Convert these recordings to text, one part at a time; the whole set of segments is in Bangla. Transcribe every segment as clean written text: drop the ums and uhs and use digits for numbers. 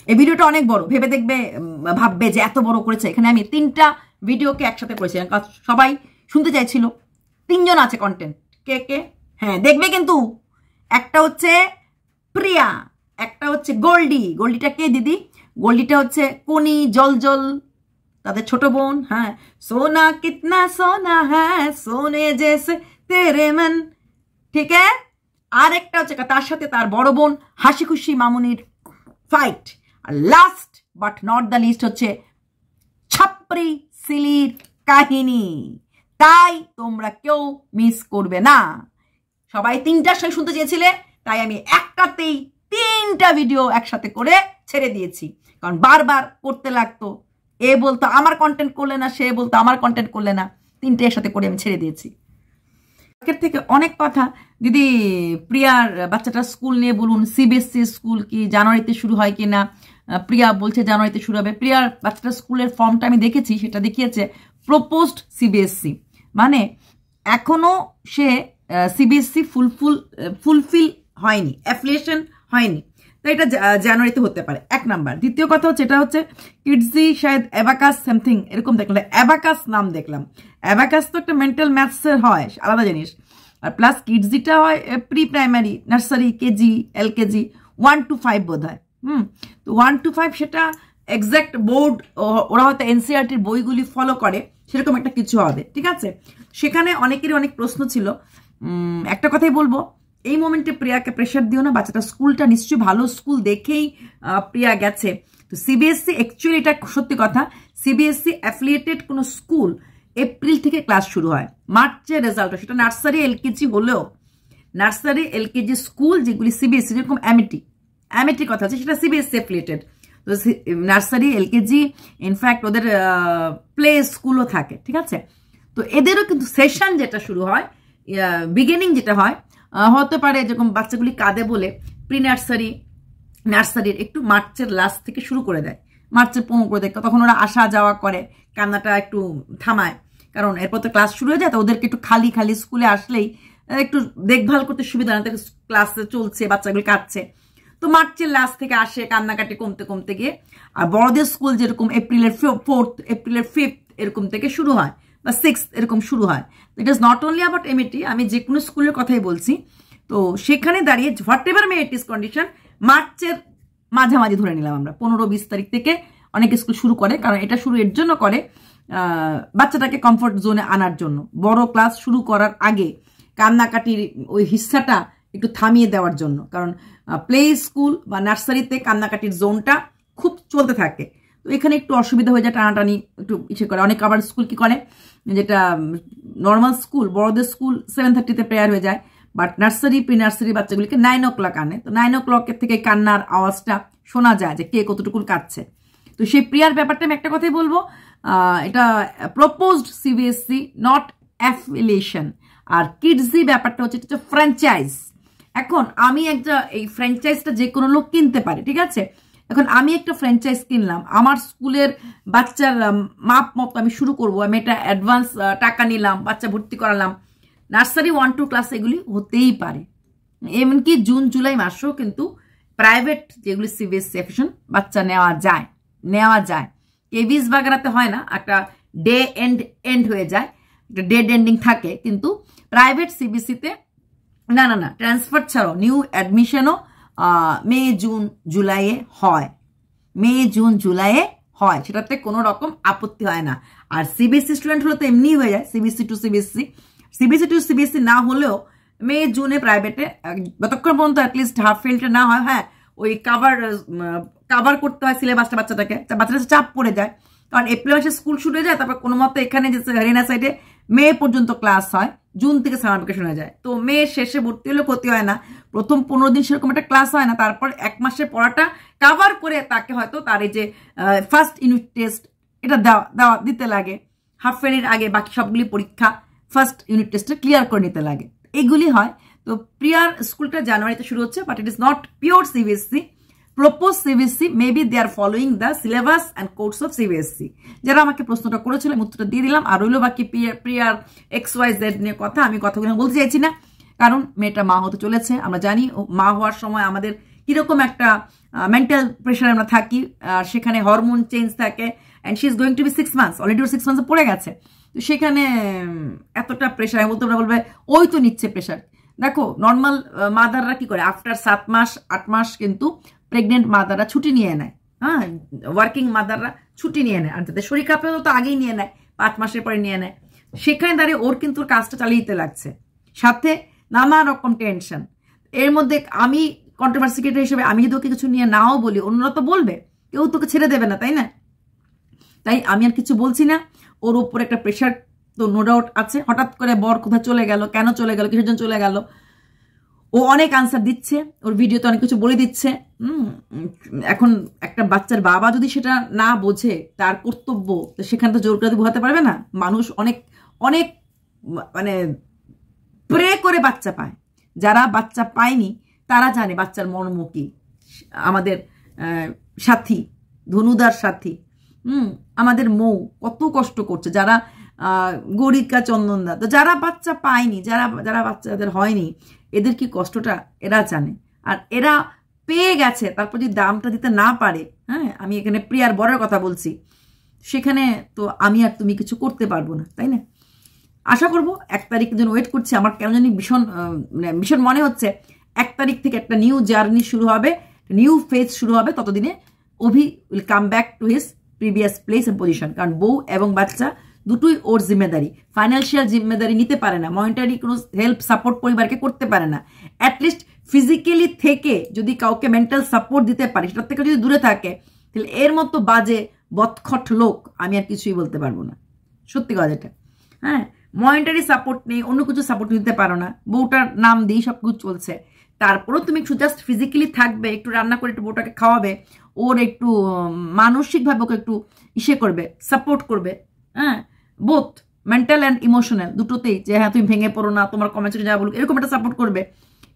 এই ভিডিওটা অনেক বড়, ভেবে দেখবে ভাববে যে এত বড় করেছে। এখানে আমি 3টা ভিডিওকে একসাথে করেছি, সবাই শুনতে চাইছিল। 3জন আছে কন্টেন্ট। কে কে? হ্যাঁ দেখবে কিন্তু। একটা হচ্ছে প্রিয়া, একটা হচ্ছে গোল্ডি। গোল্ডিটা কে দিদি? গোল্ডিটা হচ্ছে কোনি জল তাদের ছোট বোন। হ্যাঁ, সোনা কিতনা সোনা হ্যাঁ সোনে জেসে তেরে মন, ঠিক আছে। আর একটা হচ্ছে তার সাথে তার বড় বোন হাসি খুশি মামুনির ফাইট। আর last but not the least হচ্ছে ছাপরি সিলির কাহিনী। তাই তোমরা কেউ মিস করবে না। সবাই 3টার সঙ্গে শুনতে চেয়েছিলে, তাই আমি একটাতেই 3টা ভিডিও একসাথে করে ছেড়ে দিয়েছি। কারণ বারবার করতে লাগতো, এ বলতো আমার কন্টেন্ট করলে না, সে বলতো আমার কন্টেন্ট করলে না, 3টে একসাথে করে আমি ছেড়ে দিয়েছি। আগের থেকে অনেক কথা। দিদি প্রিয়ার বাচ্চাটার স্কুল নিয়ে বলুন, সিবিএসসি স্কুল কি জানুয়ারিতে শুরু হয় কি না? প্রিয়া বলছে জানুয়ারিতে শুরু হবে। প্রিয়ার বাচ্চাটার স্কুলের ফর্মটা আমি দেখেছি, সেটা দেখিয়েছে প্রপোজড সিবিএসসি, মানে এখনো সে সিবিএসসি ফুলফিল হয়নি, অ্যাফিলিয়েশন হয়নি। তো এটা জানুয়ারিতে হতে পারে, 1 নাম্বার। দ্বিতীয় কথা হচ্ছে এটা হচ্ছে কিডজি শায়দ অ্যাবাকাস সামথিং এরকম দেখলাম, অ্যাবাকাস নাম দেখলাম। অ্যাবাকাস তো একটা মেন্টাল ম্যাথসের হয়, আলাদা জিনিস। আর প্লাস কিডজিটা হয় pre primary, nursery, KG, LKG, 1 to 5 বোধ হয়। তো 1 to 5 সেটা এক্সাক্ট বোর্ড, ওরা হয়তো এনসিআরটির বইগুলি ফলো করে, সেরকম একটা কিছু হবে, ঠিক আছে। সেখানে অনেকেরই অনেক প্রশ্ন ছিল। একটা কথাই বলবো, এই মোমেন্টে প্রিয়াকে প্রেশার দিও না। বাচ্চাটা স্কুলটা নিশ্চয়ই ভালো স্কুল দেখেই প্রিয়া গেছে। তো সিবিএসসি অ্যাকচুয়ালি এটা সত্যি কথা, সিবিএসসি অ্যাফিলিয়েটেড কোনো স্কুল এপ্রিল থেকে ক্লাস শুরু হয়, মার্চের রেজাল্ট হয়। সেটা নার্সারি এলকেজি হলেও, নার্সারি এলকেজি স্কুল যেগুলি সিবিএসসি, যেরকম অ্যামিটি কথা আছে, সেটা সিবিএসসি অ্যাফিলিয়েটেড। তো নার্সারি এলকেজি ইনফ্যাক্ট ওদের প্লে স্কুলও থাকে, ঠিক আছে। তো এদেরও কিন্তু সেশন যেটা শুরু হয়, বিগিনিং যেটা হয়, হতে পারে যেরকম বাচ্চাগুলি কাঁদে বলে প্রি নার্সারির একটু মার্চের লাস্ট থেকে শুরু করে দেয়, মার্চের 15 করে দেয়। তখন ওরা আসা যাওয়া করে, কান্নাটা একটু থামায়, কারণ এরপর তো ক্লাস শুরু হয়ে যায়। তো ওদেরকে একটু খালি স্কুলে আসলেই একটু দেখভাল করতে সুবিধা না, ক্লাসে চলছে, বাচ্চাগুলি কাঁদছে। তো মার্চের লাস্ট থেকে আসে, কান্নাকাটি কমতে গিয়ে। আর বড়দের স্কুল যেরকম এপ্রিলের 4th, এপ্রিলের 5th এরকম থেকে শুরু হয়, বা 6th এরকম শুরু হয়। ইট is not only about MAT, আমি যে কোনো স্কুলের কথাই বলছি। তো সেখানে দাঁড়িয়ে what ever May it is condition, মার্চের মাঝামাঝি ধরে নিলাম আমরা, 15-20 তারিখ থেকে অনেক স্কুল শুরু করে। কারণ এটা শুরু এর জন্য করে বাচ্চাটাকে কমফোর্ট জোনে আনার জন্য, বড় ক্লাস শুরু করার আগে কান্নাকাটির ওই হিস্সাটা একটু থামিয়ে দেওয়ার জন্য। কারণ প্লে স্কুল বা নার্সারিতে কান্নাকাটির জোনটা খুব চলতে থাকে। তো এখানে একটু অসুবিধা হয়ে যায়, টানাটানি একটু ইচ্ছে করে। অনেক আবার স্কুল কি করে, যেটা নর্মাল স্কুল, বড়দের স্কুল 7:30-তে প্রেয়ার হয়ে যায়, বাট নার্সারি প্রি নার্সারি বাচ্চাগুলিকে 9 o'clock আনে। তো 9 o'clock থেকে কান্নার আওয়াজটা শোনা যায় যে কে কতটুকু কাঁদছে। তো সেই প্রিয়ার ব্যাপারটা আমি একটা কথাই বলবো, এটা প্রপোজড সিবিএসসি, নট অ্যাফিলিয়েশন। আর কিডজি ব্যাপারটা হচ্ছে এটা ফ্র্যাঞ্চাইজ। এখন আমি এই ফ্র্যাঞ্চাইজটা যে কোনো লোক কিনতে পারে, ঠিক আছে। এখন আমি একটা ফ্র্যাঞ্চাইজ কিনলাম, আমার স্কুলের বাচ্চার মাপ মতো আমি শুরু করবো, আমি এটা অ্যাডভান্স টাকা নিলাম, বাচ্চা ভর্তি করালাম। নার্সারি 1-2 ক্লাস এগুলি হতেই পারে। এমনকি জুন জুলাই মাসেও কিন্তু প্রাইভেট যেগুলি সিবিএসসি অ্যাফিলিয়েশন বাচ্চা নেওয়া যায়। কেবিস বাগেরাতে হয় না, একটা ডে এন্ড হয়ে যায়, একটা ডেড এন্ডিং থাকে। কিন্তু প্রাইভেট সিবিএসসিতে না, ট্রান্সফার ছাড়াও নিউ অ্যাডমিশনও মে জুন জুলাইয়ে হয়, সেটাতে কোনো রকম আপত্তি হয় না। আর সিবিএসসি স্টুডেন্ট হলে তো এমনি হয়ে যায়, সিবিএসসি টু সিবিএসসি না হলেও মে জুনে প্রাইভেটে, যতক্ষণ পর্যন্ত অ্যাটলিস্ট হাফ ফেলটা না হয়। হ্যাঁ, ওই কাভার করতে হয় সিলেবাসটা, বাচ্চাটাকে চাপ পড়ে যায়। কারণ এপ্রিল মাসে স্কুল শুরু হয়ে যায়, তারপর কোনো মতো এখানে যে হরিয়ানা সাইডে মে পর্যন্ত ক্লাস হয়, জুন থেকে সামার ভ্যাকেশন হয়ে যায়। তো মে শেষে ভর্তি হলে ক্ষতি হয় না, প্রথম 15 দিন সেরকম একটা ক্লাস হয় না। তারপর 1 মাসের পড়াটা কাভার করে তাকে হয়তো তার এই যে ফার্স্ট ইউনিট টেস্ট এটা দিতে লাগে, হাফ ফেয়ারের আগে বাকি সবগুলি পরীক্ষা ফার্স্ট ইউনিট টেস্টে ক্লিয়ার করে নিতে লাগে, এগুলি হয়। তো প্রিয়ার স্কুলটা জানুয়ারিতে শুরু হচ্ছে, but it is not pure CBSE, propose CBSE. Maybe they are following the syllabus and course of CBSE. যারা আমাকে প্রশ্নটা করেছিলাম উত্তরটা দিয়ে দিলাম। আর রইল বাকি প্রিয়ার XYZ নিয়ে কথা, আমি কথাগুলো বলতে চাইছি না, কারণ মেয়েটা মা হতে চলেছে। আমরা জানি মা হওয়ার সময় আমাদের কীরকম একটা মেন্টাল প্রেশারে আমরা থাকি, আর সেখানে হরমোন চেঞ্জ থাকে, and she is going to be 6 months, already ওর 6 months পড়ে গেছে। তো সেখানে এতটা প্রেশার, আমি বলতে বলবে ওই তো নিচ্ছে প্রেশার। দেখো নর্মাল মাদাররা কি করে, আফটার 7 মাস 8 মাস কিন্তু প্রেগনেন্ট মাদাররা ছুটি নিয়ে নেয়, হ্যাঁ, ওয়ার্কিং মাদাররা ছুটি নিয়ে নেয়, আর যাদের শরীর খারাপ তো আগেই নিয়ে নেয়, 5 মাসের পরে নিয়ে নেয়। সেখানে দাঁড়িয়ে ওর কিন্তু কাজটা চালিয়ে দিতে লাগছে, সাথে নানা রকম টেনশন। এর মধ্যে আমি কন্ট্রোভার্সি ক্রিয়েটর হিসেবে আমি যদি ওকে কিছু নিয়ে নাও বলি, অন্যরা তো বলবে, কেউ তোকে ছেড়ে দেবে না, তাই না? তাই আমি আর কিছু বলছি না। ওর উপর একটা প্রেশার তো নো ডাউট আছে। হঠাৎ করে বর কোথায় চলে গেল, কেন চলে গেল, কিসের জন্য চলে গেল, ও অনেক আনসার দিচ্ছে, ওর ভিডিওতে অনেক কিছু বলে দিচ্ছে। এখন একটা বাচ্চার বাবা যদি সেটা না বোঝে, তার কর্তব্য, তো সেখানে তো জোর করে বোঝাতে পারবে না। মানুষ অনেক অনেক মানে প্রে করে বাচ্চা পায়, যারা বাচ্চা পায়নি তারা জানে বাচ্চার মর্ম কি। আমাদের সাথী, ধনুদার সাথী, আমাদের মৌ কত কষ্ট করছে, যারা গরিকা চন্দনদা, তো যারা বাচ্চা পায়নি, যারা বাচ্চাদের হয়নি, এদের কি কষ্টটা এরা জানে। আর এরা পেয়ে গেছে, তারপর যদি দামটা দিতে না পারে, হ্যাঁ, আমি এখানে প্রিয়ার বরের কথা বলছি, সেখানে তো আমি আর তুমি কিছু করতে পারবো না, তাই না? আশা করবো 1 তারিখের জন্য ওয়েট করছি। আমার কেন জানি ভীষণ মনে হচ্ছে 1 তারিখ থেকে একটা নিউ জার্নি শুরু হবে, নিউ ফেজ শুরু হবে। ততদিনে Abhi will come back to his previous place and position. কারণ বউ এবং বাচ্চা দুটোই ওর জিম্মেদারি, ফাইন্যান্সিয়াল জিম্মেদারি নিতে পারে না, মনিটারি কোনো হেল্প সাপোর্ট পরিবারকে করতে পারে না। অ্যাটলিস্ট ফিজিক্যালি থেকে যদি কাউকে মেন্টাল সাপোর্ট দিতে পারে, সেটার থেকে যদি দূরে থাকে, তাহলে এর মতো বাজে বদখট লোক আমি আর কিছুই বলতে পারবো না। সত্যি কথা এটা, হ্যাঁ, মনিটারি সাপোর্ট নেই, অন্য কিছু সাপোর্ট দিতে পারো না, বউটার নাম দিয়ে সব কিছু চলছে, তারপরেও তুমি একটু জাস্ট ফিজিক্যালি থাকবে, একটু রান্না করে একটু বউটাকে খাওয়াবে, ওর একটু মানসিকভাবে ওকে একটু করবে, সাপোর্ট করবে, হ্যাঁ, বোথ মেন্টাল অ্যান্ড ইমোশনাল দুটোতেই, যে হ্যাঁ তুমি ভেঙে পড়ো না, তোমার কমেন্টে যা বলুক, এরকম একটা সাপোর্ট করবে।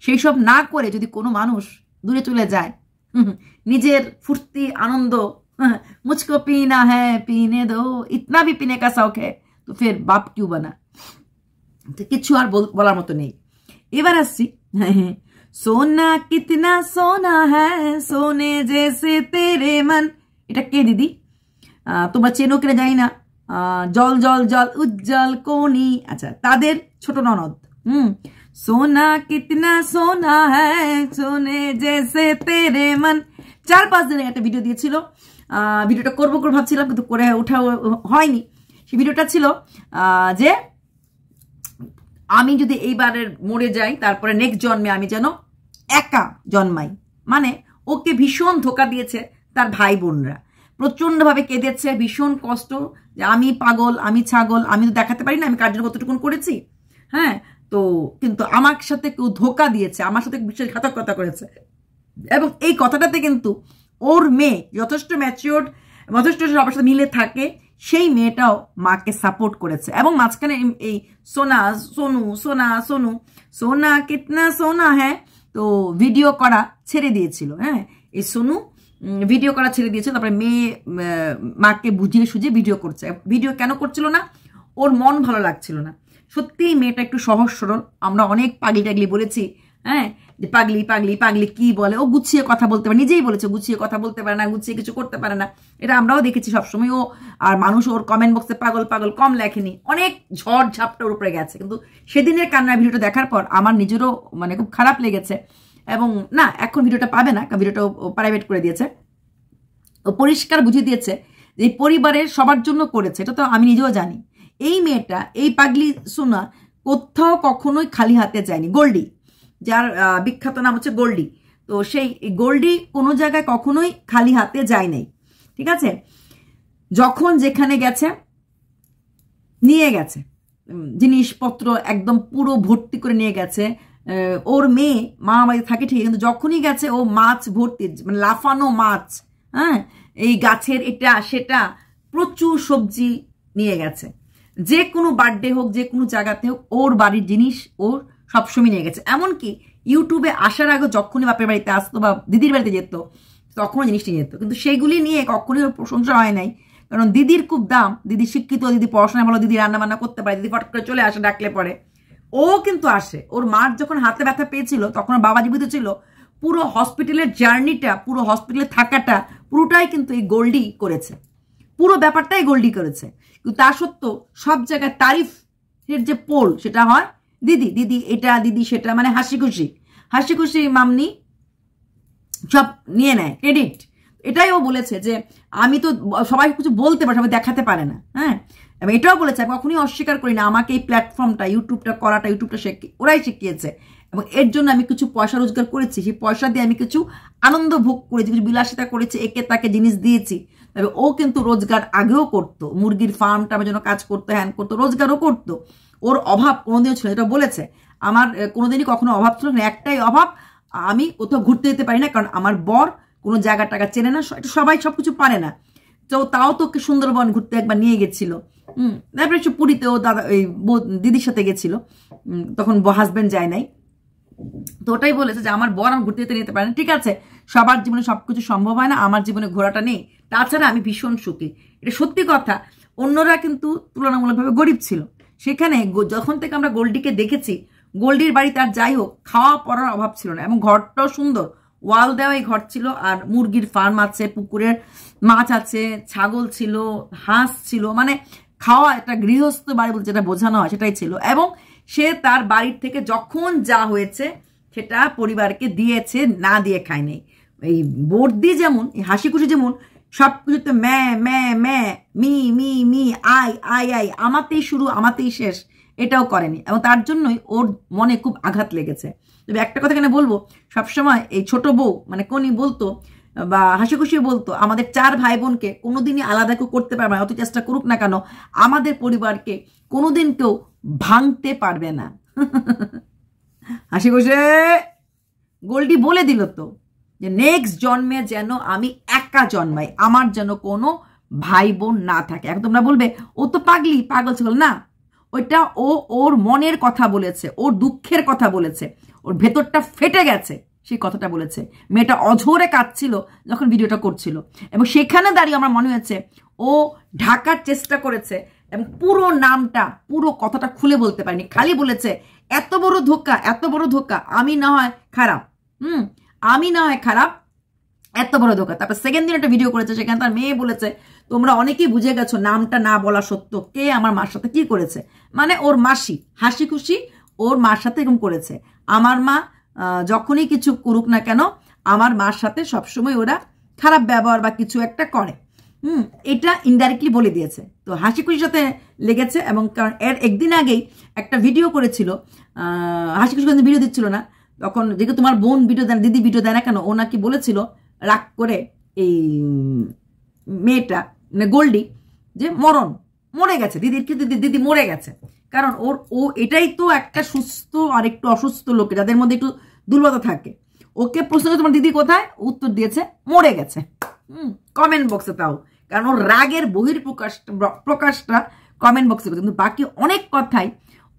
সেই সব না করে যদি কোনো মানুষ দূরে চলে যায়, নিজের ফুর্তি আনন্দ, মুঝকো পিনা হ্যাঁ পিনে দো, ইতনা ভি পিনে কা শৌক হ্যায়, তো ফের বাপ কিউ বানা। কিছু আর বলার মতো নেই। এবার আসছি, সোনা কিতনা সোনা হ্যাঁ সোনে জেসে তেরে মন, এটা কে দিদি? তোমরা চেনো কিনা জানি না, জল জল জল উজ্জ্বল কোনি, আচ্ছা তাদের ছোট ননদ। সোনা কিতনা সোনা হ্যাঁ সোনে জেসে তেরে মন, 4-5 দিনের একটা ভিডিও দিয়েছিল। ভিডিওটা করবো ভাবছিলাম, কিন্তু করে ওঠা হয়নি। সেই ভিডিওটা ছিল যে আমি যদি এইবারের মরে যাই, তারপরে নেক্সট জন্মে আমি যেন একা জন্মাই। মানে ওকে ভীষণ ধোকা দিয়েছে তার ভাই বোনরা, প্রচণ্ডভাবে কেঁদেছে, ভীষণ কষ্ট, যে আমি পাগল, আমি ছাগল, আমি তো দেখাতে পারি না আমি কার জন্য কতটুকুন করেছি, হ্যাঁ, তো কিন্তু আমার সাথে কেউ ধোকা দিয়েছে, আমার সাথে বিশ্বাসঘাতকতা করেছে। এবং এই কথাটাতে কিন্তু ওর মেয়ে যথেষ্ট ম্যাচিওর্ড, যথেষ্ট সবার সাথে মিলে থাকে, সেই মেয়েটাও মাকে সাপোর্ট করেছে। এবং মাঝখানে এই সোনা সোনু সোনা সোনু সোনা কিতনা সোনা হ্যাঁ, তো ভিডিও করা ছেড়ে দিয়েছিল, হ্যাঁ, এই সোনু ভিডিও করা ছেড়ে দিয়েছিল। তারপরে মেয়ে মাকে বুঝিয়ে সুঝিয়ে ভিডিও করছে। ভিডিও কেন করছিল না? ওর মন ভালো লাগছিল না। সত্যিই মেয়েটা একটু সহজ সরল, আমরা অনেক পাগলি টাগলি বলেছি, হ্যাঁ, যে পাগলি পাগলি পাগলি কি বলে, ও গুছিয়ে কথা বলতে পারে, নিজেই বলেছে গুছিয়ে কথা বলতে পারে না, গুছিয়ে কিছু করতে পারে না, এটা আমরাও দেখেছি সবসময়। ও আর মানুষ ওর কমেন্ট বক্সে পাগল পাগল কম লেখেনি, অনেক ঝড় ঝাপটা ওর উপরে গেছে। কিন্তু সেদিনের কান্নার ভিডিওটা দেখার পর আমার নিজেরও মানে খুব খারাপ লেগেছে। এবং না, এখন ভিডিওটা পাবে না, কারণ ভিডিওটা প্রাইভেট করে দিয়েছে। ও পরিষ্কার বুঝিয়ে দিয়েছে যে পরিবারের সবার জন্য করেছে, এটা তো আমি নিজেও জানি। এই মেয়েটা, এই পাগলি সোনা কোথাও কখনোই খালি হাতে যায়নি। গোল্ডি, যার বিখ্যাত নাম হচ্ছে গোল্ডি, তো সেই গোল্ডি কোনো জায়গায় কখনোই খালি হাতে যায় নাই, ঠিক আছে? যখন যেখানে গেছে নিয়ে গেছে জিনিসপত্র, একদম পুরো ভর্তি করে নিয়ে গেছে। ওর মেয়ে মা বাড়িতে থাকে ঠিক, কিন্তু যখনই গেছে ও মাছ ভর্তি, মানে লাফানো মাছ, হ্যাঁ, এই গাছের এটা সেটা, প্রচুর সবজি নিয়ে গেছে। যে কোনো বার্থডে হোক, যে কোনো জায়গাতে হোক, ওর বাড়ির জিনিস ও সবসময় নিয়ে গেছে। এমনকি ইউটিউবে আসার আগে যখনই বাপের বাড়িতে আসতো বা দিদির বাড়িতে যেত, তখনও জিনিসটি নিয়ে যেত। কিন্তু সেইগুলি নিয়ে কখনই ওর প্রশংসা হয় নাই, কারণ দিদির খুব দাম। দিদি শিক্ষিত, দিদি পড়াশোনা ভালো, দিদি রান্না বান্না করতে পারে, দিদি ফট করে চলে আসে ডাকলে পরে। ও কিন্তু আসে। ওর মার যখন হাতে ব্যথা পেয়েছিল তখন ওর বাবা জীবিত ছিল, পুরো হসপিটালের জার্নিটা, পুরো হসপিটালে থাকাটা পুরোটাই কিন্তু এই গোল্ডি করেছে, পুরো ব্যাপারটাই গোল্ডি করেছে। কিন্তু তা সত্ত্বেও সব জায়গায় তারিফের যে পোল সেটা হয় দিদি, দিদি এটা, দিদি সেটা, মানে হাসি খুশি মামনি সব নিয়ে নেয় ক্রেডিট। এটাই ও বলেছে যে আমি তো সবাই কিছু বলতে পারে, সবাই দেখাতে পারে না। হ্যাঁ, এবং এটাও বলেছে আমি কখনোই অস্বীকার করি না আমাকে এই প্ল্যাটফর্মটা, ইউটিউবটা ওরাই শিখিয়েছে, এবং এর জন্য আমি কিছু পয়সা রোজগার করেছি, সেই পয়সা দিয়ে আমি কিছু আনন্দ ভোগ করেছি, কিছু বিলাসিতা করেছি, একে তাকে জিনিস দিয়েছি। তবে ও কিন্তু রোজগার আগেও করতো, মুরগির ফার্মটা আমার জন্য কাজ করতো, হ্যান করতো, রোজগারও করতো। ওর অভাব কোনোদিনও ছিল, এটা বলেছে। আমার কোনোদিনই কখনো অভাব ছিল না, একটাই অভাব, আমি কোথাও ঘুরতে যেতে পারি না, কারণ আমার বর কোনো জায়গা টাকা চেনে না, সবাই সবকিছু পারে না। তো তাও তোকে সুন্দরবন ঘুরতে একবার নিয়ে গেছিল। তারপরে একটু পুরীতেও দাদা এই দিদির সাথে গেছিল, তখন হাজবেন্ড যায় নাই। তো ওটাই বলেছে যে আমার বর আমার ঘুরতে যেতে নিতে পারে না। ঠিক আছে, সবার জীবনে সবকিছু সম্ভব হয় না, আমার জীবনে ঘোরাটা নেই, তাছাড়া আমি ভীষণ সুখী, এটা সত্যি কথা। অন্যরা কিন্তু তুলনামূলকভাবে গরিব ছিল। সেখানে যখন থেকে আমরা গোল্ডিকে দেখেছি, গোল্ডির বাড়ি তার যাই হোক খাওয়া পড়ার অভাব ছিল না, এবং ঘরটাও সুন্দর, ওয়াল দেওয়াই ঘর ছিল, আর মুরগির ফার্ম আছে, পুকুরের মাছ আছে, ছাগল ছিল, হাঁস ছিল, মানে খাওয়া একটা গৃহস্থ বাড়ি বলতে যেটা বোঝানো হয় সেটাই ছিল। এবং সে তার বাড়ির থেকে যখন যা হয়েছে সেটা পরিবারকে দিয়েছে, না দিয়ে খায়নি। এই বর্দি যেমন, হাসি খুশি যেমন সব কিছুতে ম্যা মি আই আমাতেই শুরু আমাতেই শেষ, এটাও করেনি, এবং তার জন্যই ওর মনে খুব আঘাত লেগেছে। তবে একটা কথা কেন বলবো, সবসময় এই ছোট বউ মানে কোনি বলতো বা হাসি খুশি বলতো আমাদের 4 ভাই বোনকে কোনোদিনই আলাদা কেউ করতে পারবে না, অত চেষ্টা করুক না কেন, আমাদের পরিবারকে কোনোদিন কেউ ভাঙতে পারবে না। হাসি খুশি গোল্ডি বলে দিল তো যে নেক্সট জন্মে যেন আমি একা জন্মাই, আমার যেন কোনো ভাই বোন না থাকে। এখন তোমরা বলবে ও তো পাগল ছিল না, ওইটা ওর মনের কথা বলেছে, ওর দুঃখের কথা বলেছে, ওর ভেতরটা ফেটে গেছে, সেই কথাটা বলেছে। মেয়েটা অঝোরে কাঁদছিল যখন ভিডিওটা করছিল, এবং সেখানে দাঁড়িয়ে আমার মনে হয়েছে ও ঢাকার চেষ্টা করেছে, এবং পুরো নামটা পুরো কথাটা খুলে বলতে পারেনি, খালি বলেছে এত বড় ধোঁকা, আমি না হয় খারাপ, আমি না হয় খারাপ, এত বড় ধোঁকা। তারপর সেকেন্ড দিন একটা ভিডিও করেছে, সেখানে তার মেয়ে বলেছে তোমরা অনেকেই বুঝে গেছো নামটা না বলা সত্য কে আমার মার সাথে কি করেছে, মানে ওর মাসি হাসি খুশি ওর মার সাথে এরকম করেছে। আমার মা যখনই কিছু করুক না কেন, আমার মার সাথে সবসময় ওরা খারাপ ব্যবহার বা কিছু একটা করে, এটা ইনডাইরেক্টলি বলে দিয়েছে। তো হাসি খুশির সাথে লেগেছে, এবং কারণ এর একদিন আগেই একটা ভিডিও করেছিল, হাসি খুশি ভিডিও দিচ্ছিল না, তখন যেহেতু তোমার বোন ভিডিও দেন, দিদি ভিডিও দেয় না কেন, ও নাকি বলেছিল রাগ করে এই মেয়েটা মানে গোল্ডি যে মরে গেছে, দিদি মরে গেছে, কারণ ও এটাই তো একটা সুস্থ আর একটু অসুস্থ লোকে যাদের মধ্যে একটু দুর্বলতা থাকে। ওকে প্রশ্ন তোমার দিদি কোথায়, উত্তর দিয়েছে মরে গেছে, কমেন্ট বক্সে, তাও কারণ ওর রাগের প্রকাশটা কমেন্ট বক্সে, কিন্তু বাকি অনেক কথাই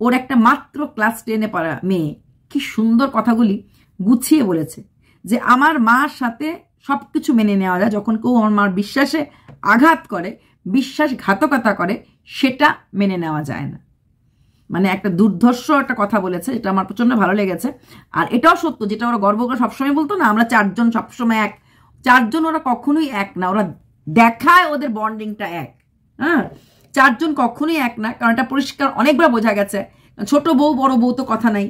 ওর একটা মাত্র ক্লাস 10-এ পড়া মেয়ে কি সুন্দর কথাগুলি গুছিয়ে বলেছে, যে আমার মার সাথে সবকিছু মেনে নেওয়া যায়, যখন কেউ আমার মার বিশ্বাসে আঘাত করে, বিশ্বাসঘাতকতা করে, সেটা মেনে নেওয়া যায় না। মানে একটা দুর্ধর্ষ একটা কথা বলেছে, এটা আমার প্রচন্ড ভালো লেগেছে। আর এটাও সত্য, যেটা ওরা গর্ব করে সবসময় বলতো না আমরা 4 জন সবসময় এক, 4 জন ওরা কখনোই এক না, ওরা দেখায় ওদের বন্ডিংটা এক, 4 জন কখনোই এক না, কারণ এটা পরিষ্কার অনেকবার বোঝা গেছে। ছোট বউ বড় বউ তো কথা নাই,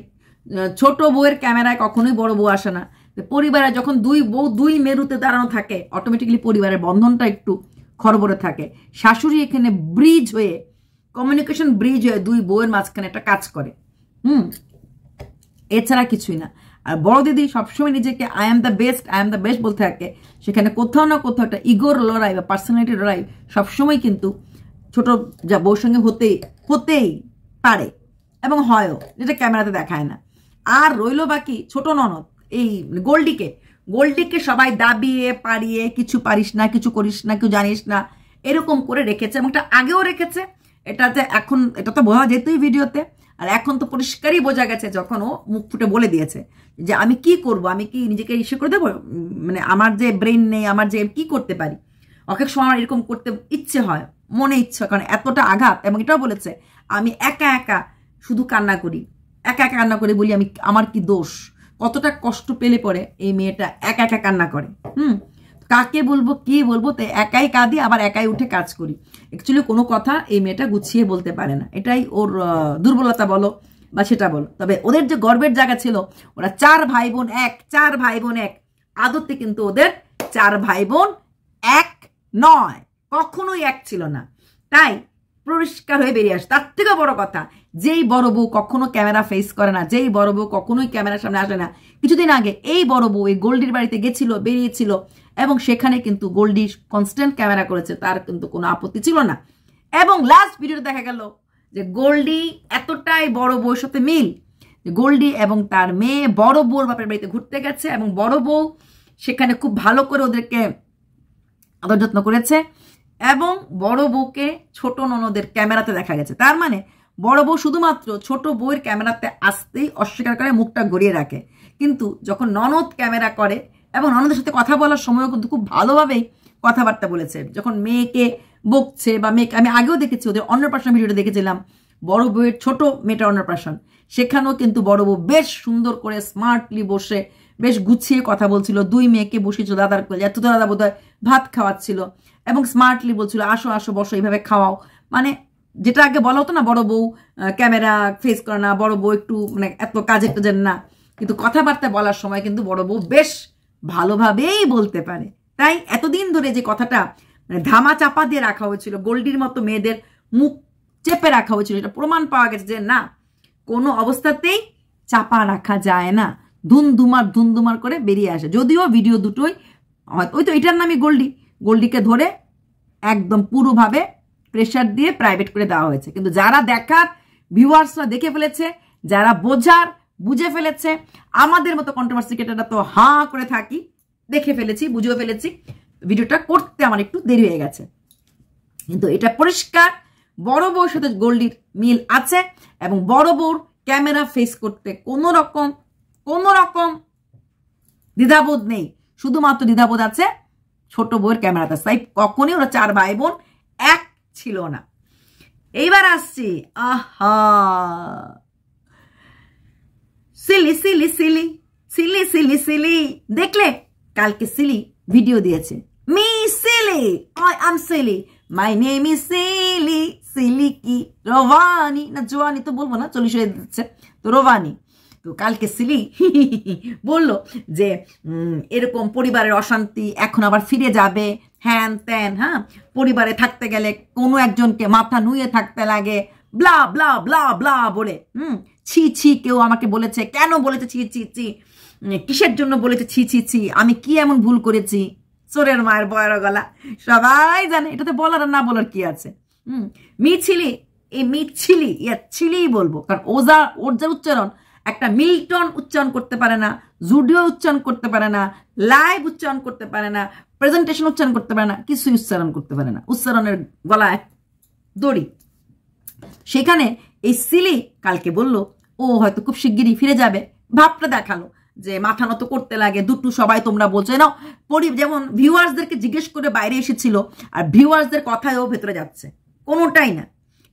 ছোট বউয়ের ক্যামেরায় কখনোই বড় বউ আসে না। পরিবারে যখন 2 বউ 2 মেরুতে দাঁড়ানো থাকে, অটোমেটিক্যালি পরিবারের বন্ধনটা একটু খরবরে থাকে। শাশুড়ি এখানে ব্রিজ হয়ে, কমিউনিকেশন ব্রিজ হয়ে 2 বউয়ের মাঝখানে একটা কাজ করে, এছাড়া কিছুই না। আর বড় দিদি সবসময় নিজেকে আই এম দ্য বেস্ট বলতে থাকে, সেখানে কোথাও না কোথাও একটা ইগোর লড়াই বা পার্সোনালিটির লড়াই সবসময় কিন্তু ছোট যা বউর সঙ্গে হতেই পারে, এবং হয়ও, যেটা ক্যামেরাতে দেখায় না। আর রইল বাকি ছোট ননদ এই গোল্ডিকে সবাই দাবিয়ে পারিয়ে কিছু পারিস না, কিছু করিস না, কিছু জানিস না, এরকম করে রেখেছে, এবং এটা আগেও রেখেছে। এটাতে এখন এটা তো বোঝা যেতই ভিডিওতে, আর এখন তো পরিষ্কারই বোঝা গেছে যখন ও মুখ ফুটে বলে দিয়েছে যে আমি কি করব, আমি কি নিজেকে ইস্যু করে দেবো, মানে আমার যে ব্রেন নেই, আমার যে কি করতে পারি, অনেক সময় আমার এরকম করতে ইচ্ছে হয়, মনে ইচ্ছে, কারণ এতটা আঘাত। এবং এটাও বলেছে আমি একা শুধু কান্না করি, একা কান্না করে বলি আমার কি দোষ, কতটা কষ্ট পেলে পরে এই মেয়েটা একা একা কান্না করে। কাকে বলবো কি বলবো, তাই একাই কাঁদি আবার একাই উঠে কাজ করি। অ্যাকচুয়ালি কোনো কথা এই মেয়েটা গুছিয়ে বলতে পারে না, এটাই ওর দুর্বলতা বলো বা সেটা বলো। তবে ওদের যে গর্বের জায়গা ছিল, ওরা 4 ভাই বোন এক, 4 ভাই বোন এক। আদতে কিন্তু ওদের 4 ভাই বোন এক নয়, কখনোই এক ছিল না। তাই পরিষ্কার হয়ে বেরিয়ে আসে। তার থেকে বড় কথা, যেই বড় বউ কখনো ক্যামেরা ফেস করে না, যেই বড় বউ কখনোই ক্যামেরার সামনে আসে না, কিছুদিন আগে এই বড় বউ এই গোল্ডির বাড়িতে গেছিল, বেরিয়েছিল, এবং সেখানে কিন্তু গোল্ডি কনস্ট্যান্ট ক্যামেরা করেছে, তার কিন্তু কোনো আপত্তি ছিল না। এবং লাস্ট ভিডিওতে দেখা গেল যে গোল্ডি এতটাই বড় বউর সাথে মিল, গোল্ডি এবং তার মেয়ে বড় বউর বাপের বাড়িতে ঘুরতে গেছে, এবং বড় বউ সেখানে খুব ভালো করে ওদেরকে আদর যত্ন করেছে, এবং বড় বউকে ছোট ননদের ক্যামেরাতে দেখা গেছে। তার মানে বড় বউ শুধুমাত্র ছোট বউয়ের ক্যামেরাতে আসতেই অস্বীকার করে, মুখটা গড়িয়ে রাখে। কিন্তু যখন ননদ ক্যামেরা করে এবং ননদের সাথে কথা বলার সময়ও কিন্তু খুব ভালোভাবেই কথাবার্তা বলেছে। যখন মেয়েকে বকছে বা মেয়েকে, আমি আগেও দেখেছি ওদের অন্নপ্রাশন ভিডিওটা দেখেছিলাম, বড় বউয়ের ছোট মেয়েটার অন্নপ্রাশন, সেখানেও কিন্তু বড় বউ বেশ সুন্দর করে স্মার্টলি বসে বেশ গুছিয়ে কথা বলছিল। 2 মেয়েকে বসিয়েছিল দাদার কোলে, এত দাদা বোধহয় ভাত খাওয়াচ্ছিল, এবং স্মার্টলি বলছিল আসো আসো বসো, এইভাবে খাওয়াও। মানে যেটা আগে বলা হতো না, বড় বউ ক্যামেরা ফেস করে না, বড় বউ একটু মানে এত কাজের টাজের না, কিন্তু কথাবার্তা বলার সময় কিন্তু বড় বউ বেশ ভালোভাবেই বলতে পারে। তাই এতদিন ধরে যে কথাটা মানে ধামা চাপা দিয়ে রাখা হয়েছিল, গোল্ডির মতো মেয়েদের মুখ চেপে রাখা হয়েছিল, এটা প্রমাণ পাওয়া গেছে যে না, কোনো অবস্থাতেই চাপা রাখা যায় না, ধুমধুমার করে বেরিয়ে আসে। যদিও ভিডিও দুটোই ওই তো এটার নামই গোল্ডিকে ধরে একদম পুরোভাবে প্রেশার দিয়ে প্রাইভেট করে দেওয়া হয়েছে। কিন্তু যারা দেখার ভিউয়ার্সরা দেখে ফেলেছে, যারা বোঝার বুঝে ফেলেছে, আমাদের মতো কন্ট্রোভার্সি ক্রিয়েটররা তো হাঁ করে থাকি, দেখে ফেলেছি, বুঝেও ফেলেছি। ভিডিওটা করতে আমার একটু দেরি হয়ে গেছে, কিন্তু এটা পরিষ্কার বড় বউর সাথে গোল্ডির মিল আছে, এবং বড় বউর ক্যামেরা ফেস করতে কোনো রকম দ্বিধাবোধ নেই। শুধুমাত্র দ্বিধাবোধ আছে ছোট বউয়ের ক্যামেরাতে। তাই কখনই ওরা 4 ভাই বোন এক ছিল না। এইবার আসছি, আহা silly silly silly silly silly silly, দেখলে কালকে সিলি ভিডিও দিয়েছে, me silly, I am silly, my name is silly, silly কি রোভানি না জোয়ানি তো বলবো না, 40 হয়ে দিচ্ছে তো রোভানি। তো কালকে সিলি বলল যে এরকম পরিবারের অশান্তি এখন আবার ফিরে যাবে, হ্যান ত্যান, হ্যাঁ পরিবারে থাকতে গেলে কোনো একজনকে মাথা নুয়ে থাকতে লাগে, ব্লা ব্লা ব্লা ব্লা বলে। ছি ছি, কেউ আমাকে বলেছে, কেন বলেছে ছি ছি ছি, কিসের জন্য বলেছে ছি ছি ছি, আমি কি এমন ভুল করেছি, চোরের মায়ের বয়ের গলা, সবাই জানে, এটাতে বলার আর না বলার কি আছে। মিছিলি, এই মিছিলি ছিলি বলবো, কারণ ওর যা উচ্চারণ, একটা মিল্টন উচ্চারণ করতে পারে না, জুডিও উচ্চারণ করতে পারে না, লাইভ উচ্চারণ করতে পারে না, প্রেজেন্টেশন উচ্চারণ করতে পারে না, কিছুই উচ্চারণ করতে পারে না, উচ্চারণের গলায় দড়ি। সেখানে এই সিলি কালকে বলল ও হয়তো খুব শিগগিরই ফিরে যাবে, ভাবটা দেখালো যে মাথা নত করতে লাগে দুটো, সবাই তোমরা বলছো না, যেমন ভিউয়ার্সদেরকে জিজ্ঞেস করে বাইরে এসেছিল, আর ভিউয়ার্সদের কথায়ও ভেতরে যাচ্ছে, কোনোটাই না,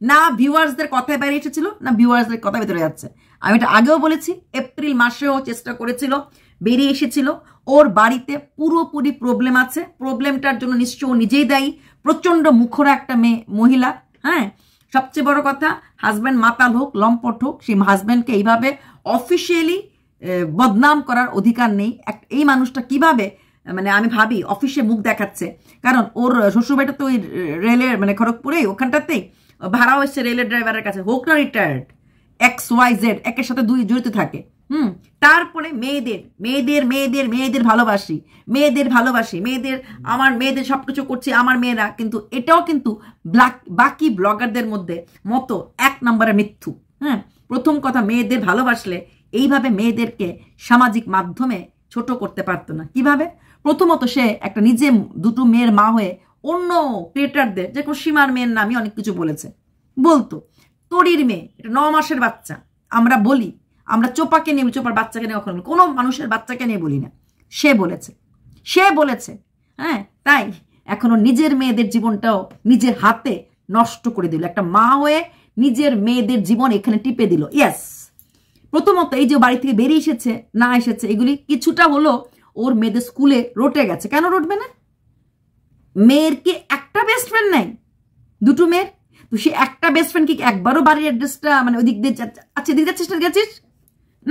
না ভিউয়ার্সদের কথায় বাইরে এসেছিল, না ভিউয়ার্সদের কথা ভেতরে যাচ্ছে। আমি এটা আগেও বলেছি, এপ্রিল মাসেও চেষ্টা করেছিল, বেরিয়ে এসেছিল। ওর বাড়িতে পুরোপুরি প্রবলেম আছে, প্রবলেমটার জন্য নিশ্চয় ও নিজেই দায়ী, প্রচন্ড মুখরা একটা মহিলা। হ্যাঁ, সবচেয়ে বড় কথা, হাজব্যান্ড মাতাল হোক লম্পট হোক, সেই হাজব্যান্ডকে এইভাবে অফিসিয়ালি বদনাম করার অধিকার নেই। এই মানুষটা কিভাবে, মানে আমি ভাবি অফিসে মুখ দেখাচ্ছে, কারণ ওর শ্বশুরবাড়িটা তো ওই রেলের মানে খড়গপুরেই, ওখানটাতেই ভাড়াও এসছে রেলের ড্রাইভারের কাছে, হোক না রিটায়ার্ড, XYZ একের সাথে 2 জড়িত থাকে। তারপরে মেয়েদের ভালোবাসি, মেয়েদের আমার মেয়েদের সবকিছু করছি আমার মেয়েরা, কিন্তু এটাও কিন্তু বাকি ব্লগারদের মধ্যে মতো 1 নম্বরের মিথ্যু। প্রথম কথা, মেয়েদের ভালোবাসলে এইভাবে মেয়েদেরকে সামাজিক মাধ্যমে ছোট করতে পারতো না। কিভাবে? প্রথমত সে একটা নিজে 2 মেয়ের মা হয়ে অন্য ক্রিয়েটারদের, যে কোনো সীমার মেয়ের নামই অনেক কিছু বলতো, তরির মেয়ে, এটা 9 মাসের বাচ্চা, আমরা বলি, আমরা চোপাকে নিয়ে, চোপার বাচ্চাকে নিয়ে কখনো কোনো মানুষের বাচ্চাকে নিয়ে বলি না, সে বলেছে। হ্যাঁ, তাই এখনো নিজের মেয়েদের জীবনটাও নিজের হাতে নষ্ট করে দিল, একটা মা হয়ে নিজের মেয়েদের জীবন এখানে টিপে দিল। ইয়েস, প্রথমত এই যে বাড়ি থেকে বেরিয়ে এসেছে না এসেছে, এগুলি কিছুটা হলো ওর মেয়েদের স্কুলে রটে গেছে। কেন রটবে না? মেয়ের কি একটা বেস্ট ফ্রেন্ড নাই? দুটো মেয়ের, তো সে একটা বেস্ট ফ্রেন্ড কি একবারও বাড়ির অ্যাড্রেসটা মানে ওই দিক দিয়ে আচ্ছা দিক যাচ্ছিস না গেছিস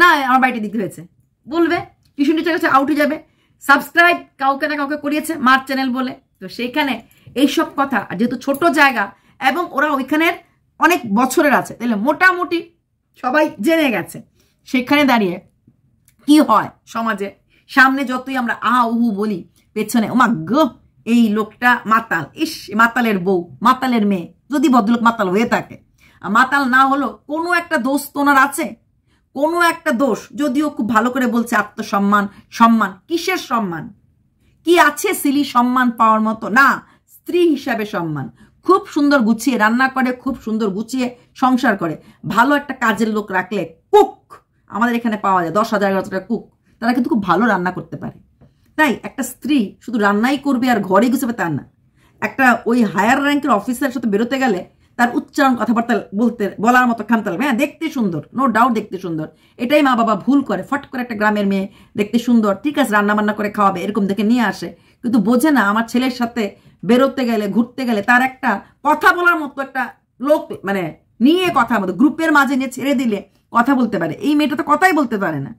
না আমার বাড়িতে দিক হয়েছে বলবে, টিউশন টিচার কাছে আউটে যাবে, সাবস্ক্রাইব কাউকে না কাউকে করিয়েছে মার চ্যানেল বলে। তো সেইখানে এইসব কথা, আর যেহেতু ছোট জায়গা এবং ওরা ওইখানের অনেক বছরের আছে, তাহলে মোটামুটি সবাই জেনে গেছে। সেখানে দাঁড়িয়ে কি হয় সমাজে, সামনে যতই আমরা আহা উহু বলি, পেছনে ওমা গো এই লোকটা মাতাল, ইস মাতালের বউ, মাতালের মেয়ে, যদি ভদ্রলোক মাতাল হয়ে থাকে, মাতাল না হলো কোনো একটা দোষ তোনার আছে, কোনো একটা দোষ, যদিও খুব ভালো করে বলছে আত্মসম্মান, সম্মান, কিসের সম্মান? কি আছে সিলি সম্মান পাওয়ার মতো? না, স্ত্রী হিসাবে সম্মান, খুব সুন্দর গুছিয়ে রান্না করে, খুব সুন্দর গুছিয়ে সংসার করে, ভালো একটা কাজের লোক রাখলে, কুক আমাদের এখানে পাওয়া যায় 10,000 টাকা কুক, তারা কিন্তু খুব ভালো রান্না করতে পারে। তাই একটা স্ত্রী শুধু রান্নাই করবে আর ঘরে গুছাবে তা না, একটা ওই হায়ার র্যাঙ্কের অফিসারের সাথে বেরোতে গেলে তার উচ্চারণ কথাবার্তা বলার মতো খামতে লাগবে। হ্যাঁ দেখতে সুন্দর, নো ডাউট দেখতে সুন্দর, এটাই মা বাবা ভুল করে, ফট করে একটা গ্রামের মেয়ে দেখতে সুন্দর, ঠিক আছে রান্না বান্না করে খাওয়াবে এরকম দেখে নিয়ে আসে, কিন্তু বোঝে না আমার ছেলের সাথে বেরোতে গেলে ঘুরতে গেলে তার একটা কথা বলার মতো একটা লোক মানে নিয়ে কথা মতো গ্রুপের মাঝে নিয়ে ছেড়ে দিলে কথা বলতে পারে। এই মেয়েটা তো কথাই বলতে পারে না,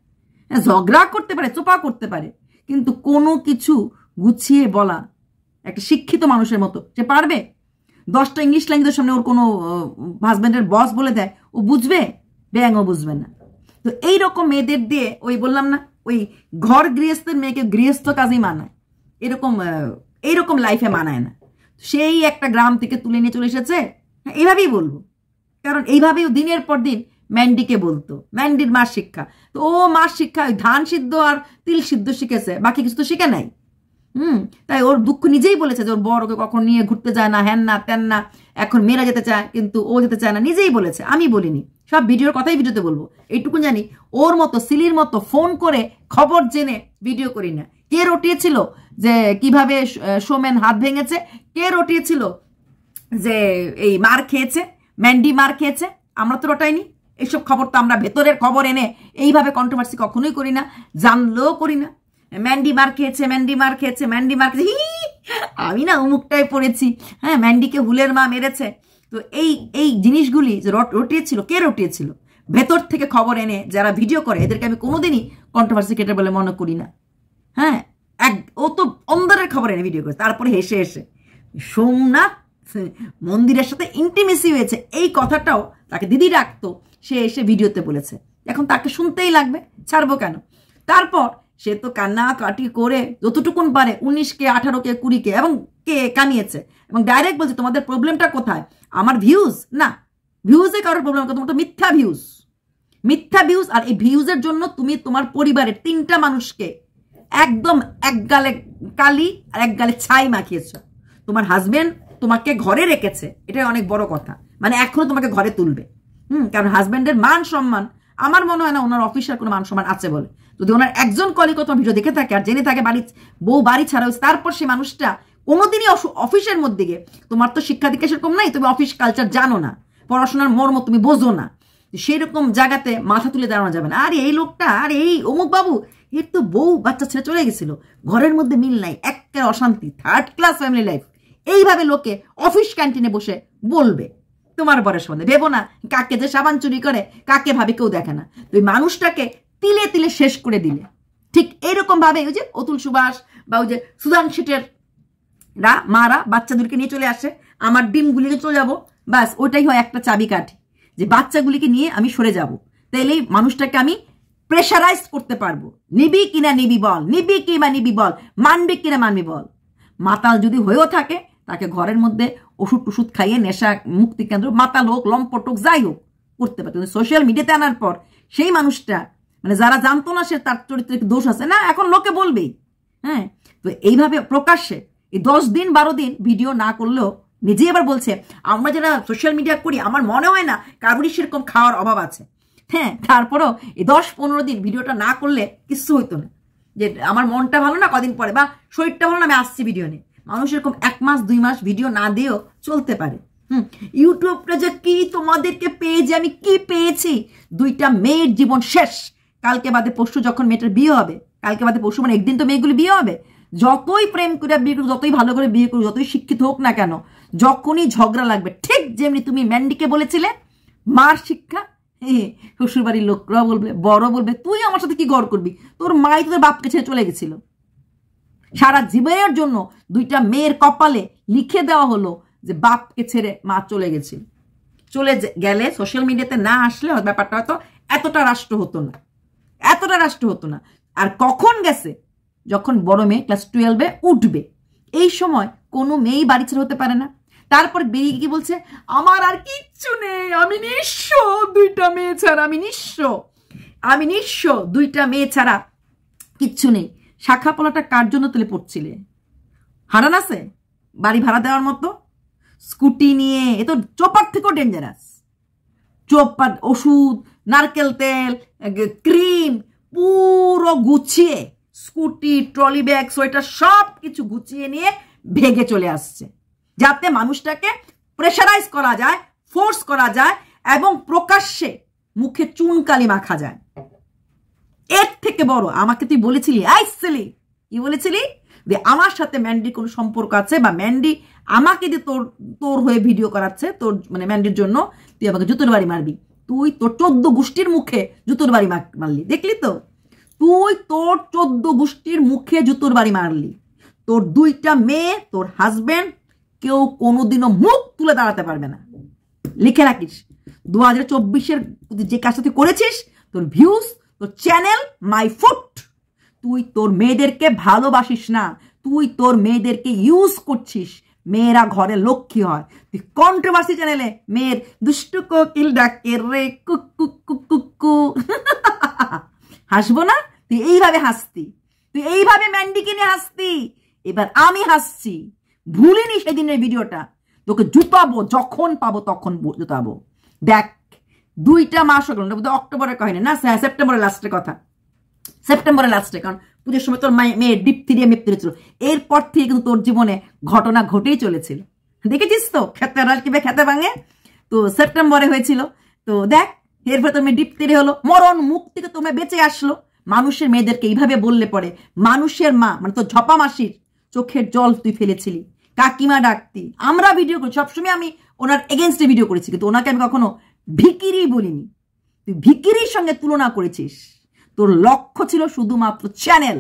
ঝগড়া করতে পারে, চোপা করতে পারে, কিন্তু কোনো কিছু গুছিয়ে বলা একটা শিক্ষিত মানুষের মতো সে পারবে? 10টা ইংলিশ ল্যাঙ্গুয়েজের সামনে ওর কোনো হাজব্যান্ডের বস বলে দেয়, ও বুঝবে? ব্যাঙও বুঝবে না। তো এইরকম মেয়েদের দিয়ে ওই বললাম না, ওই ঘর গৃহস্থের মেয়েকে গৃহস্থ কাজেই মানায়, এইরকম লাইফে মানায় না। সেই একটা গ্রাম থেকে তুলে নিয়ে চলে এসেছে, এইভাবেই বলবো, কারণ এইভাবেই দিনের পর দিন ম্যান্ডিকে বলতো, ম্যান্ডির মার শিক্ষা। তো ও মার শিক্ষা ওই ধান সিদ্ধ আর তিল সিদ্ধ শিখেছে, বাকি কিছু তো শিখে নাই। তাই ওর দুঃখ নিজেই বলেছে যে ওর বড় ওকে কখন নিয়ে ঘুরতে যায় না, হ্যান না তেন না, এখন মেয়েরা যেতে চায় কিন্তু ও যেতে চায় না, নিজেই বলেছে, আমি বলিনি, সব ভিডিওর কথাই ভিডিওতে বলবো। এইটুকু জানি ওর মতো সিলির মতো ফোন করে খবর জেনে ভিডিও করি না। কে রটিয়েছিল যে কিভাবে সোমেন হাত ভেঙেছে, কে রটিয়েছিল যে এই মার খেয়েছে, ম্যান্ডি মার খেয়েছে, আমরা তো রটাইনি। এইসব খবর তো আমরা ভেতরের খবর এনে এইভাবে কন্ট্রোভার্সি কখনোই করি না, জানলেও করি না। ম্যান্ডি মার খেয়েছে, ম্যান্ডি মার খেয়েছে, ম্যান্ডি মার খেয়েছে, আমি না অমুকটাই পড়েছি, হ্যাঁ ম্যান্ডিকে হুলের মা মেরেছে। তো এই জিনিসগুলি যে রটিয়েছিল, কে রটিয়েছিল? ভেতর থেকে খবর এনে যারা ভিডিও করে এদেরকে আমি কোনোদিনই কন্ট্রোভার্সি ক্রিয়েটর বলে মনে করি না। হ্যাঁ ও তো অন্দরের খবর এনে ভিডিও করে, তারপরে হেসে হেসে সোমনাথ মন্দিরের সাথে ইন্টিমেসি হয়েছে এই কথাটাও তাকে দিদি ডাকতো, সে এসে ভিডিওতে বলেছে, এখন তাকে শুনতেই লাগবে, ছাড়বো কেন? তারপর সে তো কান্নাকাটি করে যতটুকুন পারে 19কে 18কে 20কে এবং কে কানিয়েছে, এবং ডাইরেক্ট বলছে তোমাদের প্রবলেমটা কোথায়? আমার ভিউজ না, ভিউজে কারোর প্রবলেম, তোমার তো মিথ্যা ভিউজ, আর এই ভিউজের জন্য তুমি তোমার পরিবারের 3টা মানুষকে একদম এক গালে কালি আর এক গালে ছাই মাখিয়েছ। তোমার হাজবেন্ড তোমাকে ঘরে রেখেছে, এটাই অনেক বড় কথা, মানে এখনো তোমাকে ঘরে তুলবে। কারণ হাজবেন্ডের মান সম্মান আমার মনে হয় না ওনার অফিসের কোনো মান সম্মান আছে বলে। যদি ওনার একজন কলিগ তোমার ভিডিও দেখে থাকে আর জেনে থাকে বউ বাড়ি ছাড়া হয়েছে, তারপর সেই মানুষটা কোনোদিনই অফিসের মধ্যে গিয়ে, তোমার তো শিক্ষা দীক্ষা সেরকম নাই, তুমি অফিস কালচার জানো না, পড়াশোনার মর্ম তুমি বোঝো না, সেরকম জায়গাতে মাথা তুলে দাঁড়ানো যাবে না। আর এই লোকটা, আর এই অমুক বাবু, এর তো বউ বাচ্চা ছেড়ে চলে গেছিল, ঘরের মধ্যে মিল নাই, একটা অশান্তি, 3rd ক্লাস ফ্যামিলি লাইফ, এইভাবে লোকে অফিস ক্যান্টিনে বসে বলবে তোমার বরের সম্বন্ধে। ভেবো না কাকে যে সাবান চুরি করে কাকে ভাবে কেউ দেখে না। তুই মানুষটাকে তিলে তিলে শেষ করে দিলে। ঠিক এইরকম ভাবে ওই যে অতুল সুভাষ বা ওই যে সুধান শেঠের মারা বাচ্চাদেরকে নিয়ে চলে আসে, আমার ডিমগুলিকে চলে যাবো, ব্যাস ওইটাই হয় একটা চাবিকাঠি, যে বাচ্চাগুলিকে নিয়ে আমি সরে যাব, তাইলেই মানুষটাকে আমি প্রেশারাইজ করতে পারবো। নিবি কিনা নিবি বল, নিবি কি বা নিবি বল, মানবি কিনা মানবি বল। মাতাল যদি হয়েও থাকে তাকে ঘরের মধ্যে ওষুধ খাইয়ে নেশা মুক্তি কেন্দ্র, মাতাল হোক লম্পট হোক যাই হোক করতে পারে। সোশ্যাল মিডিয়াতে আনার পর সেই মানুষটা মানে যারা জানতো না সে তার চরিত্রে দোষ আছে না, এখন লোকে বলবেই। হ্যাঁ, তো এইভাবে প্রকাশ্যে এই 10 দিন 12 দিন ভিডিও না করলেও নিজেই এবার বলছে আমরা যারা সোশ্যাল মিডিয়া করি আমার মনে হয় না কারোরই সেরকম খাওয়ার অভাব আছে। হ্যাঁ, তারপরেও এই 10-15 দিন ভিডিওটা না করলে কিচ্ছু হইতো না, যে আমার মনটা ভালো না কদিন পরে বা শরীরটা ভালো না আমি আসছি ভিডিও নিয়ে। মানুষ এরকম 1 মাস 2 মাস ভিডিও না দিয়েও চলতে পারে, ইউটিউবটা যে কি তোমাদেরকে পেয়ে যে আমি কি পেয়েছি, দুইটা মেয়ের জীবন শেষ। কালকে বাদে পরশু যখন মেয়েটার বিয়ে হবে, কালকে বাদে পরশু মানে একদিন তো মেয়েগুলি বিয়ে হবে, যতই প্রেম করে বিয়ে করুক, যতই ভালো করে বিয়ে করুক, যতই শিক্ষিত হোক না কেন, যখনই ঝগড়া লাগবে, ঠিক যেমনি তুমি ম্যান্ডিকে বলেছিলে মার শিক্ষা, শ্বশুর বাড়ির লোকরা বলবে, বড় বলবে তুই আমার সাথে কি গড় করবি, তোর মাই তোর বাপকে ছেড়ে চলে গেছিল। সারা জীবনের জন্য দুইটা মেয়ের কপালে লিখে দেওয়া হলো যে বাপকে ছেড়ে মা চলে গেছে। চলে গেলে সোশ্যাল মিডিয়াতে না আসলে ব্যাপারটা হয়তো এতটা রাষ্ট্র হতো না, এতটা রাষ্ট্র হতো না। আর কখন গেছে, যখন বড় মেয়ে ক্লাস 12-এ উঠবে, এই সময় কোনো মেয়েই বাড়ি ছেড়ে হতে পারে না। তারপর বেরিয়ে কি বলছে, আমার আর কিচ্ছু নেই, আমি নিঃস্ব, দুইটা মেয়ে ছাড়া আমি নিঃস্ব, আমি নিঃস্ব, দুইটা মেয়ে ছাড়া কিচ্ছু নেই। শাখা পোলাটা কার জন্য তুলে পড়ছিলে? হারান আছে বাড়ি ভাড়া দেওয়ার মতো? স্কুটি নিয়ে, এ তো চোপার থেকেও ডেঞ্জারাস। চোপার ওষুধ, নারকেল তেল, ক্রিম পুরো গুছিয়ে, স্কুটি, ট্রলি ব্যাগ, সোয়েটার সব কিছু গুছিয়ে নিয়ে ভেগে চলে আসছে, যাতে মানুষটাকে প্রেশারাইজ করা যায়, ফোর্স করা যায় এবং প্রকাশ্যে মুখে চুনকালি মাখা যায়। এর থেকে বড়, আমাকে তুই বলেছিলি, আইসলি কি বলেছিলি যে আমার সাথে ম্যান্ডির কোনো সম্পর্ক আছে, বা ম্যান্ডি আমাকে দিয়ে তোর হয়ে ভিডিও করাচ্ছে, তোর মানে ম্যান্ডির জন্য তুই আমাকে জুতোর বাড়ি মারবি। তুই তোর 14 গোষ্ঠীর মুখে জুতোর বাড়ি মারলি, দেখলি তো? তুই তোর 14 গোষ্ঠীর মুখে জুতোর বাড়ি মারলি। তোর দুইটা মেয়ে, তোর হাজবেন্ড, কেউ কোনোদিনও মুখ তুলে দাঁড়াতে পারবে না। লিখে রাখিস, 2024-এর যে কাজটা তুই করেছিস, তোর ভিউজ, তোর চ্যানেল মাই ফুট। তুই তোর মেয়েদেরকে ভালোবাসিস না, তুই তোর মেয়েদেরকে ইউজ করছিস। মেয়েরা ঘরে লক্ষ্মী হয়, তুই কন্ট্রোভার্সি চ্যানেলে মেয়ের দুষ্টু কোকিল ডাকে রে কুকু কুকু, হাসবো না? তুই এইভাবে হাসতি, তুই এইভাবে ম্যান্ডিকে নিয়ে হাসতি। এবার আমি হাসছি, ভুলিনি সেদিনের ভিডিওটা, তোকে জুতাবো, যখন পাবো তখন জুতাবো। দেখ, 2টা মাস হলো, অক্টোবরের কাহিনী না, সেপ্টেম্বরের লাস্টের কথা, সেপ্টেম্বরের লাস্টে, কারণ পুজোর সময় তোর মেয়ের ডিপথিরিয়া মেপতেছিল। এরপর থেকে কিন্তু তোর জীবনে ঘটনা ঘটেই চলেছিল, দেখেছিস তো, খেতে কিভাবে খেতে ভাঙে। তো সেপ্টেম্বরে হয়েছিল, তো দেখ এরপরে তোর মেয়ে ডিপথিরি হলো, মরণ মুখ থেকে তোমরা বেঁচে আসলো। মানুষের মেয়েদেরকে এইভাবে বললে পরে, মানুষের মা মানে তোর ঝপা মাসির চোখের জল তুই ফেলেছিলি, কাকিমা ডাকতি। আমরা ভিডিও করি, সবসময় আমি ওনার এগেনস্টে ভিডিও করেছি, কিন্তু ওনাকে আমি কখনো ভিকিরি বলিনি। তুই ভিকিরির সঙ্গে তুলনা করেছিস, তোর লক্ষ্য ছিল শুধুমাত্র চ্যানেল।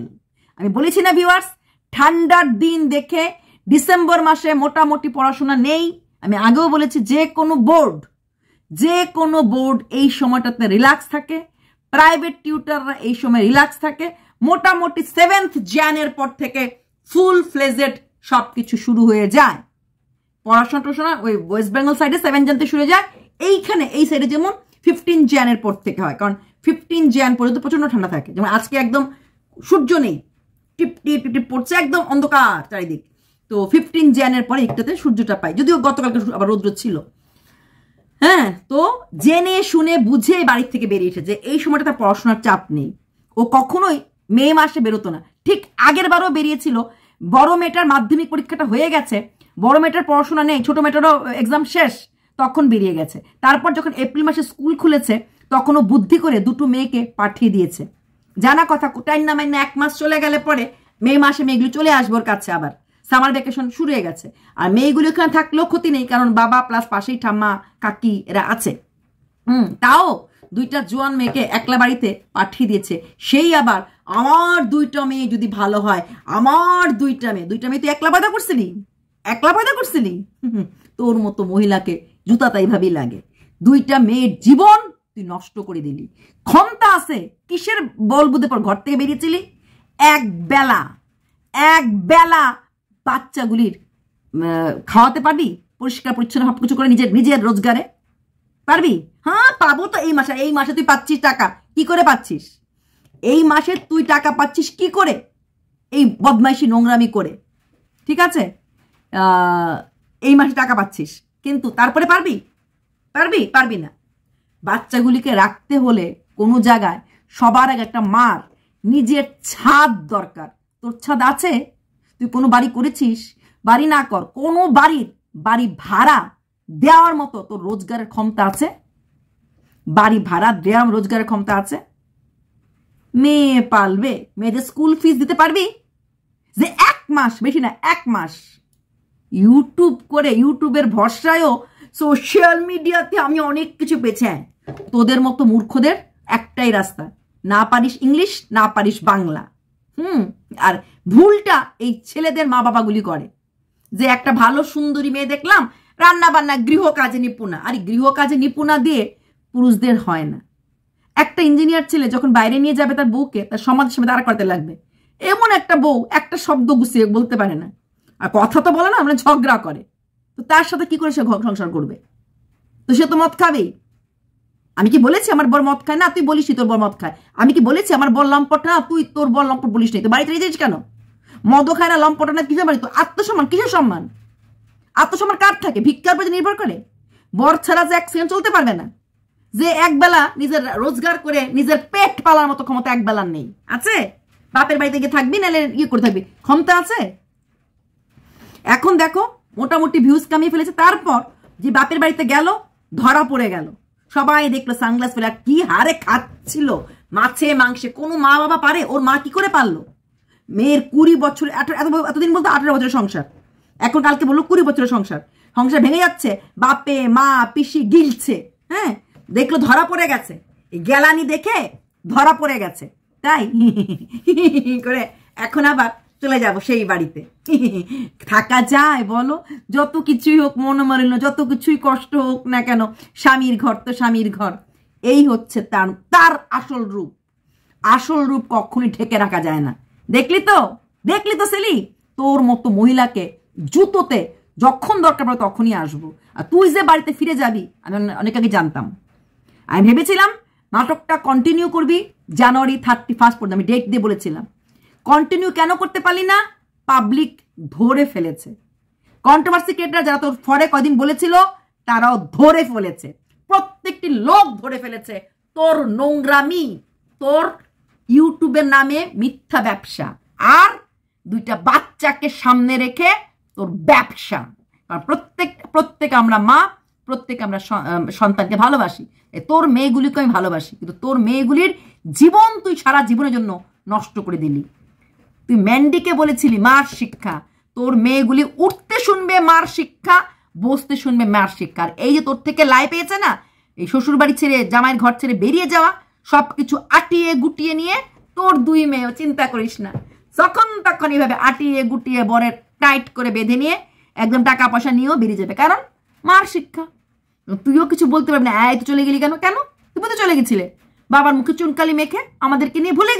আমি বলেছি না ভিউয়ার্স, ঠান্ডার দিন দেখে ডিসেম্বর মাসে মোটামুটি পড়াশোনা নেই। আমি আগেও বলেছি, যে কোনো বোর্ড এই সময়টাতে রিল্যাক্স থাকে, প্রাইভেট টিউটাররা এই সময় রিল্যাক্স থাকে। মোটামুটি 7th জানুয়ারির পর থেকে ফুল ফ্লেজেড সবকিছু শুরু হয়ে যায়। পড়াশোনা ওই ওয়েস্ট বেঙ্গল সাইডে 7 জানুয়ারি শুরু হয়ে যায়, এইখানে এই সাইডে যেমন 15 জানুয়ারির পর থেকে হয়, কারণ 15 জানুয়ারি পর্যন্ত প্রচন্ড ঠান্ডা থাকে। যেমন আজকে একদম সূর্য নেই, টিপ টিপ টিপ পড়ছে, একদম অন্ধকার চারিদিক। তো 15 জানুয়ারির পরে একটাতে সূর্যটা পাই, যদিও গতকালকে আবার রৌদ্র ছিল। হ্যাঁ, তো জেনে শুনে বুঝে বাড়ির থেকে বেরিয়ে এসেছে, এই সময়টা তার পড়াশোনার চাপ নেই। ও কখনোই মে মাসে বেরোতো না, ঠিক আগের বারও বেরিয়েছিল। বড় মেয়েটার মাধ্যমিক পরীক্ষাটা হয়ে গেছে, বড় মেয়েটার পড়াশোনা নেই, ছোট মেয়েটারও এক্সাম শেষ, তখন বেরিয়ে গেছে। তারপর যখন এপ্রিল মাসে স্কুল খুলেছে, তখনও বুদ্ধি করে 2টো মেয়েকে পাঠিয়ে দিয়েছে। জানা কথা, টাইম না মাইনা 1 মাস চলে গেলে পরে মে মাসে মেয়েগুলো চলে আসবো ওর কাছে, আবার সামার ভ্যাকেশন শুরু হয়ে গেছে। আর মেয়েগুলো এখানে থাকলেও ক্ষতি নেই, কারণ বাবা প্লাস পাশেই ঠাম্মা কাকি এরা আছে। তাও 2টা জোয়ান মেয়েকে একলা বাড়িতে পাঠিয়ে দিয়েছে। সেই আবার আমার 2টা মেয়ে যদি ভালো হয়, আমার 2টা মেয়ে তুই একলা পয়দা করছিলি, তোর মতো মহিলাকে জুতা তাই ভাবেই লাগে। 2টা মেয়ের জীবন তুই নষ্ট করে দিলি। ক্ষমতা আছে কিসের বল বুদ্ধি পর ঘর থেকে বেরিয়েছিলি? এক বেলা বাচ্চাগুলির খাওয়াতে পারবি? পরিষ্কার পরিচ্ছন্ন সবকিছু করে নিজের রোজগারে পারবি? হ্যাঁ, পাবো তো এই মাসে তুই পাচ্ছিস টাকা, কি করে পাচ্ছিস? এই মাসে তুই টাকা পাচ্ছিস কি করে? এই বদমাইশি নোংরামি করে, ঠিক আছে? এই মাসে টাকা পাচ্ছিস, কিন্তু তারপরে পারবি না। বাচ্চাগুলিকে রাখতে হলে কোনো জায়গায় সবার আগে একটা মার নিজের ছাদ দরকার। তোর ছাদ আছে? তুই কোনো বাড়ি করেছিস? বাড়ি না কর, কোনো বাড়ি ভাড়া দেওয়ার মতো তোর রোজগারের ক্ষমতা আছে? বাড়ি ভাড়া দেওয়ার রোজগারের ক্ষমতা আছে? মেয়ে পালবে, মেয়েদের স্কুল ফিস দিতে পারবি? যে 1 মাস, বেশি না 1 মাস ইউটিউব করে, ইউটিউবের ভরসায়ও সোশ্যাল মিডিয়াতে আমি অনেক কিছু পেয়েছি। তোদের মতো মূর্খদের একটাই রাস্তা, না পারিস ইংলিশ, না পারিস বাংলা। আর ভুলটা এই ছেলেদের মা বাবাগুলি করে, যে একটা ভালো সুন্দরী মেয়ে দেখলাম, রান্না বান্না, গৃহ কাজে নিপুণা। আর গৃহ কাজে নিপুণা দিয়ে পুরুষদের হয় না। একটা ইঞ্জিনিয়ার ছেলে যখন বাইরে নিয়ে যাবে তার বউকে, তার সমাজের সামনে দাঁড়া করতে লাগবে। এমন একটা বউ একটা শব্দ গুছিয়ে বলতে পারে না, আর কথা তো বলে না, আমরা ঝগড়া করে। তো তার সাথে কি করে সে সংসার করবে? তো সে তো মদ খাবেই। আমি কি বলেছি আমার বর মদ খায় না? তুই বলিস তোর বর মদ খায়। আমি কি বলেছি আমার বর লম্পট না? তুই তোর বর লম্পট বলিস নি। তো বাড়িতে রেখেছিস কেন? মদও খায় না, লম্পট না, কিসের বাড়ি? তো আত্মসম্মান, কিসের সম্মান? আত্মসম্মান কার থাকে? ভিক্ষার প্রতি নির্ভর করে? বর ছাড়া যে 1 সেকেন্ড চলতে পারবে না, যে একবেলা নিজের রোজগার করে নিজের পেট পালার মতো ক্ষমতা একবেলার নেই। আছে? বাপের বাড়িতে গিয়ে থাকবি, নাহলে ইয়ে করে থাকবি, ক্ষমতা আছে? এখন দেখো মোটামুটি ভিউজ কামিয়ে ফেলেছে। তারপর যে বাপের বাড়িতে গেল, ধরা পড়ে গেল, সবাই দেখলো সানগ্লাস ফেলে। কি হারে খাচ্ছিল মাছে মাংসে। কোনো মা বাবা পারে? ওর মা কি করে পারলো? মেয়ের 20 বছর, এতদিন বলতো 18 বছরের সংসার, এখন কালকে বললো 20 বছরের সংসার। সংসার ভেঙে যাচ্ছে, বাপে মা পিসি গিলছে। হ্যাঁ, দেখলো ধরা পড়ে গেছে, গেলানি দেখে ধরা পড়ে গেছে, তাই করে এখন আবার চলে যাব সেই বাড়িতে। থাকা যায় বলো? যত কিছুই হোক মনোমালিন্য, যত কিছুই কষ্ট হোক না কেন, স্বামীর ঘর তো স্বামীর ঘর। এই হচ্ছে তার আসল রূপ। আসল রূপ কখনই ঢেকে রাখা যায় না। দেখলি তো সেলি, তোর মতো মহিলাকে জুতোতে যখন দরকার পড়ে তখনই আসবো। আর তুই যে বাড়িতে ফিরে যাবি আমি অনেক আগে জানতাম। আমি ভেবেছিলাম নাটকটা কন্টিনিউ করবি জানুয়ারি 31 পর্যন্ত, আমি ডেট দিয়ে বলেছিলাম। কন্টিনিউ কেন করতে পারলি না? পাবলিক ধরে ফেলেছে। কন্ট্রোভার্সি ক্রিয়েটর যারা তোর ফরে কদিন বলেছিল তারাও ধরে ফেলেছে, প্রত্যেকটি লোক ধরে ফেলেছে তোর নোংরামি, তোর ইউটিউবের নামে মিথ্যা ব্যবসা, আর 2টা বাচ্চাকে সামনে রেখে তোর ব্যবসা। কারণ প্রত্যেক আমরা মা, প্রত্যেক আমরা সন্তানকে ভালোবাসি। তোর মেয়েগুলিকে আমি ভালোবাসি, কিন্তু তোর মেয়েগুলির জীবন তুই সারা জীবনের জন্য নষ্ট করে দিলি। তুই ম্যান্ডিকে বলেছিলি মার শিক্ষা, তোর মেয়েগুলি উঠতে শুনবে মার শিক্ষা, বসতে শুনবে মার শিক্ষা। আর এই যে তোর থেকে লাই পেয়েছে না, এই শ্বশুর বাড়ি ছেড়ে জামাইয়ের ঘর ছেড়ে বেরিয়ে যাওয়া, সবকিছু আটিয়ে গুটিয়ে নিয়ে তোর 2 মেয়েও চিন্তা করিস না, যখন তখন এইভাবে আটিয়ে গুটিয়ে বরের টাইট করে বেঁধে নিয়ে একদম টাকা পয়সা নিয়েও বেরিয়ে যাবে, কারণ মার শিক্ষা। তুইও কিছু বলতে পারবি না। এই তো চলে গেলি কেন? তুমি তো চলে গেছিলে বাবার মুখে চুনকালি মেখে, আমাদেরকে নিয়ে ভুলে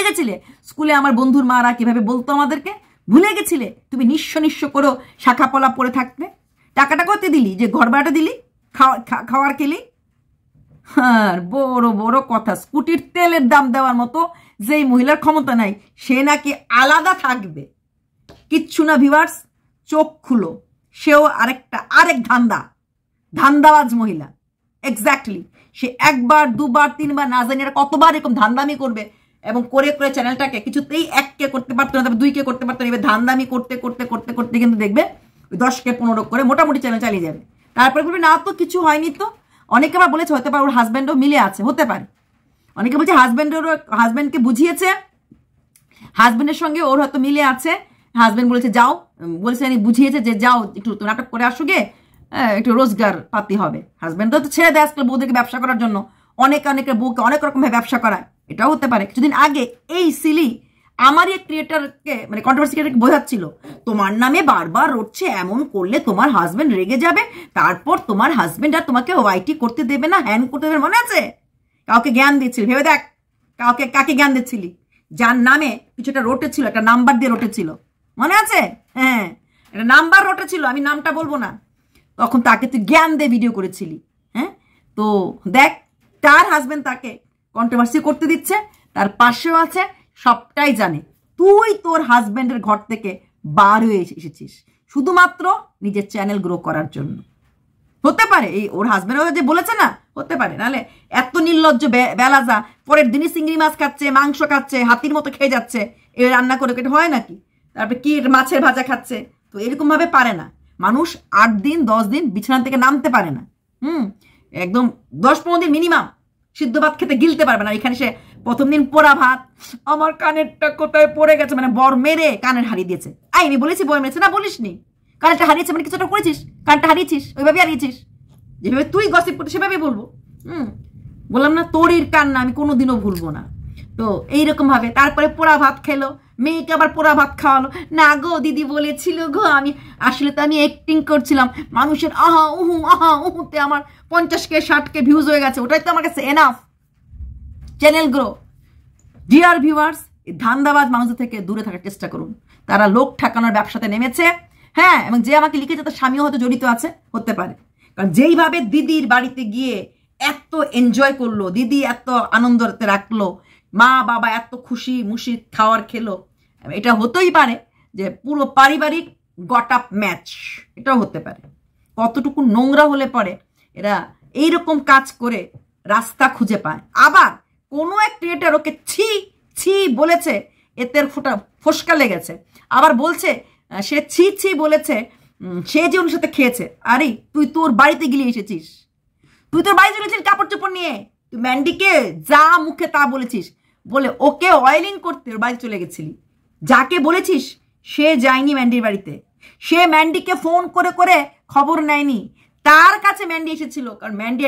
গেছিলে। স্কুলে আমার বন্ধুর মারা কিভাবে বলতো আমাদেরকে, ভুলে গেছিলে। তুমি নিঃস্ব করো শাখা পলা পরে থাকতে। টাকাটা কত দিলি? যে ঘর ভাড়াটা দিলি, খাওয়ার খেলি। আর বড় বড় কথা, স্কুটির তেলের দাম দেওয়ার মতো যেই মহিলার ক্ষমতা নাই, সে নাকি আলাদা থাকবে। কিচ্ছু না ভিউয়ার্স, চোখ খুলো, সেও আরেক ধান্দাবাজ মহিলা। এক্স্যাক্টলি, সে 1 বার 2 বার 3 বার না জানি কতবার এরকম ধান্দামি করবে, এবং করে চ্যানেলটাকে কিছুতেই 1কে করতে পারতো না, তারপর 2কে করতে পারতো না। এবার ধান্দামি করতে কিন্তু দেখবে 10কে 15 করে মোটামুটি চ্যানেল চালিয়ে যাবে। তারপরে বলবে না তো কিছু হয়নি। তো অনেকে আবার বলেছে হতে পারে ওর হাজব্যান্ডও মিলে আছে, হতে পারে। অনেকে বলছে হাজব্যান্ডকে বুঝিয়েছে, হাজব্যান্ডের সঙ্গে ওর হয়তো মিলে আছে। হাজব্যান্ড বলেছে যাও, বুঝিয়েছে যে যাও একটু নাটক করে আসো গে, একটু রোজগার পাতি হবে। হাজব্যান্ড তো ছেড়ে দেয় আজকাল বউদেরকে ব্যবসা করার জন্য, অনেকের বউকে অনেক রকম ভাবে ব্যবসা করায়। এটাও হতে পারে। কিছুদিন আগে এই সিলি আমারই এক ক্রিয়েটারকে, মানে কন্ট্রোভার্সি ক্রিয়েটারকে বোঝাচ্ছিল, তোমার নামে বারবার রটছে, এমন করলে তোমার হাজব্যান্ড রেগে যাবে, তারপর তোমার হাজব্যান্ড আর তোমাকে ওয়াইটি করতে দেবে না, হ্যান করতে দেবে। মনে আছে? কাউকে জ্ঞান দিচ্ছিল, ভেবে দেখ কাকে জ্ঞান দিচ্ছিলি? যার নামে কিছুটা রটেছিল, একটা নাম্বার দিয়ে রটেছিল, মনে আছে? হ্যাঁ, একটা নাম্বার রটেছিল, আমি নামটা বলবো না। তখন তাকে তুই জ্ঞান দিয়ে ভিডিও করেছিলি। হ্যাঁ, তো দেখ তার হাজব্যান্ড তাকে কন্ট্রোভার্সি করতে দিচ্ছে, তার পাশেও আছে, সবটাই জানে। তুই তোর হাজব্যান্ডের ঘর থেকে বার হয়ে এসেছিস শুধুমাত্র নিজের চ্যানেল গ্রো করার জন্য। হতে পারে এই ওর হাজব্যান্ডও যে বলেছে না, হতে পারে। নাহলে এত নির্লজ্জ বেলাজা, পরের দিনই চিংড়ি মাছ খাচ্ছে, মাংস খাচ্ছে, হাতির মতো খেয়ে যাচ্ছে, এ রান্না করে কেটে হয় নাকি? তারপরে কি মাছের ভাজা খাচ্ছে, তো এরকম ভাবে পারে না। মানুষ 8 দিন 10 দিন বিছানা থেকে নামতে পারে না, একদম 10-15 দিন মিনিমাম সিদ্ধ ভাত খেতে গিলতে পারবে না। এখানে সে প্রথম দিন পোড়া ভাত, আমার কানেরটা কোথায় পড়ে গেছে, মানে বর মেরে কানের হারিয়ে দিয়েছে। আমি বলেছি বই মেরেছে, না বলিসনি, কানেরটা হারিয়েছে মানে কিছুটা করেছিস, কানটা হারিয়েছিস, ওইভাবে হারিয়েছিস, যেভাবে তুই গসিপ করতে সেভাবে বলবো। বললাম না তোরির কান্না আমি কোনোদিনও ভুলবো না। তো এইরকম ভাবে তারপরে পোড়া ভাত খেলো, মেয়েকে আবার পোড়া ভাত খাওয়ালো। না গো দিদি বলেছিল গো, আমি আসলে তো আমি অ্যাক্টিং করছিলাম, মানুষের আহা উহুতে আমার 50K 60K ভিউজ হয়ে গেছে, ওটাই তো আমার কাছে enough. Channel grow. Dear viewers, এই ধান্দাবাজ মানুষদের থেকে দূরে থাকার চেষ্টা করুন। তারা লোক ঠেকানোর ব্যবসাতে নেমেছে। হ্যাঁ, এবং যে আমাকে লিখেছে তার স্বামীও হয়তো জড়িত আছে, হতে পারে। কারণ যেইভাবে দিদির বাড়িতে গিয়ে এত এনজয় করলো, দিদি এত আনন্দতে রাখলো, মা বাবা এত খুশি মুশি খাওয়ার খেলো, এটা হতেই পারে যে পুরো পারিবারিক গট আপ ম্যাচ, এটাও হতে পারে। কতটুকু নোংরা হলে পরে এরা এইরকম কাজ করে রাস্তা খুঁজে পায়। আবার কোনো এক ক্রিয়েটার ওকে ছি ছি বলেছে, এতে ফসকা লেগেছে, আবার বলছে সে ছি ছি বলেছে, সে যে ওর সাথে খেয়েছে। আরে তুই তোর বাড়িতে গিয়ে এসেছিস, তুই তোর বাড়িতে গেছিস কাপড় চোপড় নিয়ে, তুই ম্যান্ডিকে যা মুখে তা বলেছিস, বলে ওকে অয়েলিং করতে ওর বাড়ি চলে গেছিলি। যাকে বলেছিস সে যায়নি ম্যান্ডির বাড়িতে, সে ম্যান্ডিকে ফোন করে করে খবর নেয়নি, তার কাছে ম্যান্ডি এসেছিল, কারণ ম্যান্ডি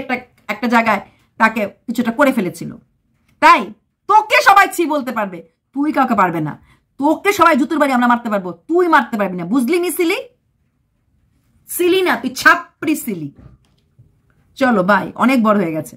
একটা জায়গায় তাকে কিছুটা করে ফেলেছিল। তাই তোকে সবাই ছি বলতে পারবে, তুই কাউকে পারবে না। তোকে সবাই জুতোর বাড়ি আমরা মারতে পারবো, তুই মারতে পারবি না, বুঝলি নি? সিলি না, তুই ছাপড়ি সিলি। চলো বাই, অনেক বড় হয়ে গেছে।